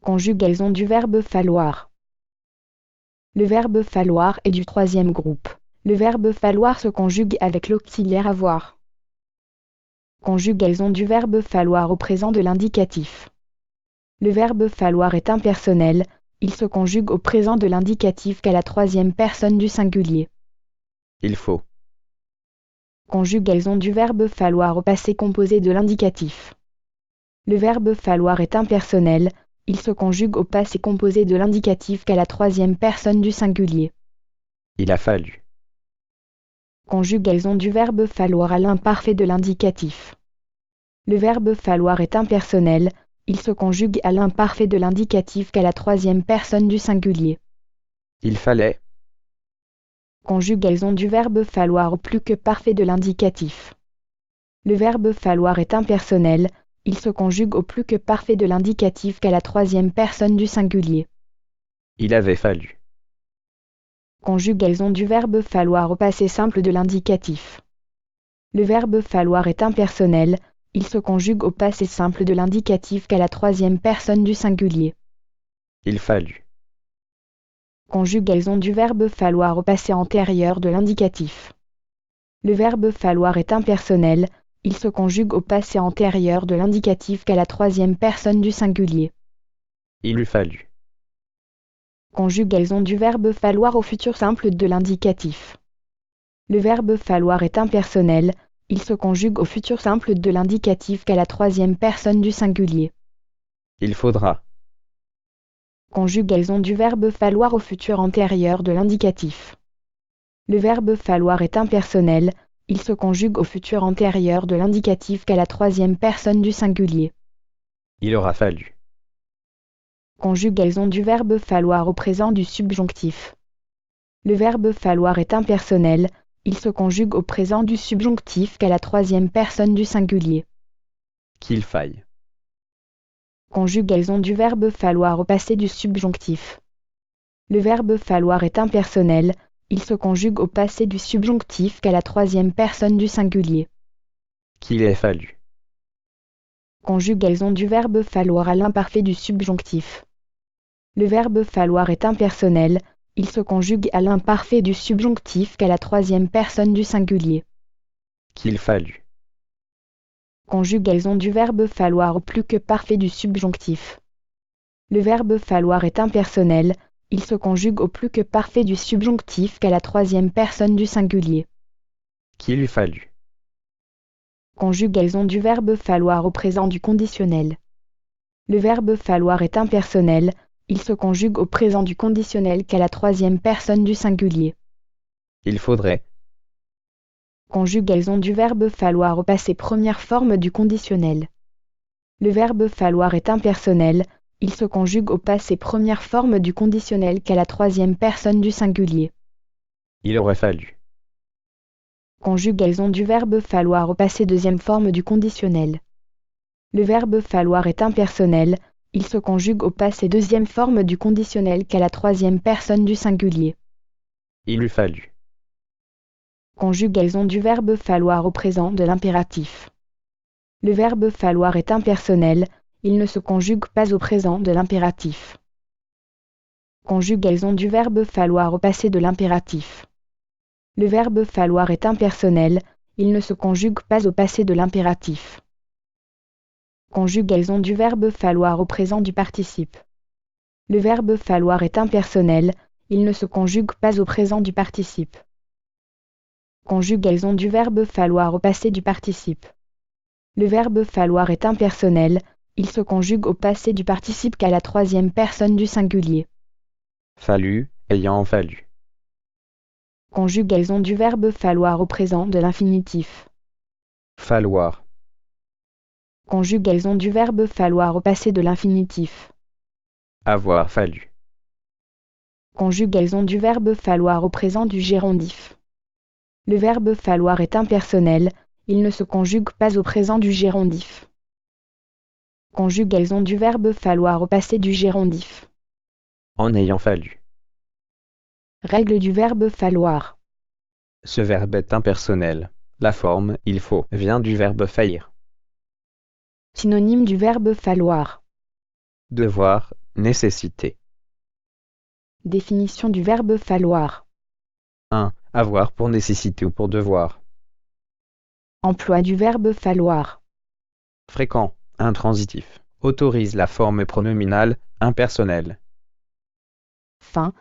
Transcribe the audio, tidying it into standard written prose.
Conjugaison du verbe falloir. Le verbe falloir est du troisième groupe. Le verbe falloir se conjugue avec l'auxiliaire avoir. Conjugaison du verbe falloir au présent de l'indicatif. Le verbe falloir est impersonnel, il se conjugue au présent de l'indicatif qu'à la troisième personne du singulier. Il faut. Conjugaison du verbe falloir au passé composé de l'indicatif. Le verbe falloir est impersonnel, il se conjugue au passé composé de l'indicatif qu'à la troisième personne du singulier. Il a fallu. Conjugaison du verbe falloir à l'imparfait de l'indicatif. Le verbe falloir est impersonnel, il se conjugue à l'imparfait de l'indicatif qu'à la troisième personne du singulier. Il fallait. Conjugaison du verbe falloir au plus que parfait de l'indicatif. Le verbe falloir est impersonnel, il se conjugue au plus que parfait de l'indicatif qu'à la troisième personne du singulier. Il avait fallu. Conjugaison du verbe falloir au passé simple de l'indicatif. Le verbe falloir est impersonnel, il se conjugue au passé simple de l'indicatif qu'à la troisième personne du singulier. Il fallut. Conjugaison du verbe falloir au passé antérieur de l'indicatif. Le verbe falloir est impersonnel, il se conjugue au passé antérieur de l'indicatif qu'à la troisième personne du singulier. Il eût fallu. Conjugaison du verbe falloir au futur simple de l'indicatif. Le verbe falloir est impersonnel, il se conjugue au futur simple de l'indicatif qu'à la troisième personne du singulier. Il faudra. Conjugaison du verbe falloir au futur antérieur de l'indicatif. Le verbe falloir est impersonnel, il se conjugue au futur antérieur de l'indicatif qu'à la troisième personne du singulier. Il aura fallu. Conjugaison du verbe falloir au présent du subjonctif. Le verbe falloir est impersonnel, il se conjugue au présent du subjonctif qu'à la troisième personne du singulier. Qu'il faille. Conjugaison du verbe falloir au passé du subjonctif. Le verbe falloir est impersonnel, il se conjugue au passé du subjonctif qu'à la troisième personne du singulier. Qu'il ait fallu. Conjugaison du verbe falloir à l'imparfait du subjonctif. Le verbe falloir est impersonnel, il se conjugue à l'imparfait du subjonctif qu'à la troisième personne du singulier. Qu'il fallut. Conjugaison du verbe falloir au plus que parfait du subjonctif. Le verbe falloir est impersonnel, il se conjugue au plus que parfait du subjonctif qu'à la troisième personne du singulier. Qu'il eût fallu. Conjugaison du verbe falloir au présent du conditionnel. Le verbe falloir est impersonnel, il se conjugue au présent du conditionnel qu'à la troisième personne du singulier. Il faudrait. Conjugaison du verbe falloir au passé première forme du conditionnel. Le verbe falloir est impersonnel, il se conjugue au passé première forme du conditionnel qu'à la troisième personne du singulier. Il aurait fallu. Conjugaison du verbe falloir au passé deuxième forme du conditionnel. Le verbe falloir est impersonnel, il se conjugue au passé deuxième forme du conditionnel qu'à la troisième personne du singulier. Il eût fallu. Conjugaison du verbe falloir au présent de l'impératif. Le verbe falloir est impersonnel, il ne se conjugue pas au présent de l'impératif. Conjugaison du verbe falloir au passé de l'impératif. Le verbe falloir est impersonnel, il ne se conjugue pas au passé de l'impératif. Conjugaison du verbe falloir au présent du participe. Le verbe falloir est impersonnel, il ne se conjugue pas au présent du participe. Conjugaison du verbe falloir au passé du participe. Le verbe falloir est impersonnel, il se conjugue au passé du participe qu'à la troisième personne du singulier. Fallu, ayant fallu. Conjugaison du verbe falloir au présent de l'infinitif. Falloir. Conjugaison du verbe falloir au passé de l'infinitif. Avoir fallu. Conjugaison du verbe falloir au présent du gérondif. Le verbe falloir est impersonnel, il ne se conjugue pas au présent du gérondif. Conjugaison du verbe falloir au passé du gérondif. En ayant fallu. Règle du verbe falloir. Ce verbe est impersonnel. La forme il faut vient du verbe faillir. Synonyme du verbe falloir. Devoir, Nécessité. Définition du verbe falloir. 1. Avoir pour nécessité ou pour devoir. Emploi du verbe falloir. Fréquent. Intransitif. Autorise la forme pronominale impersonnelle. Fin.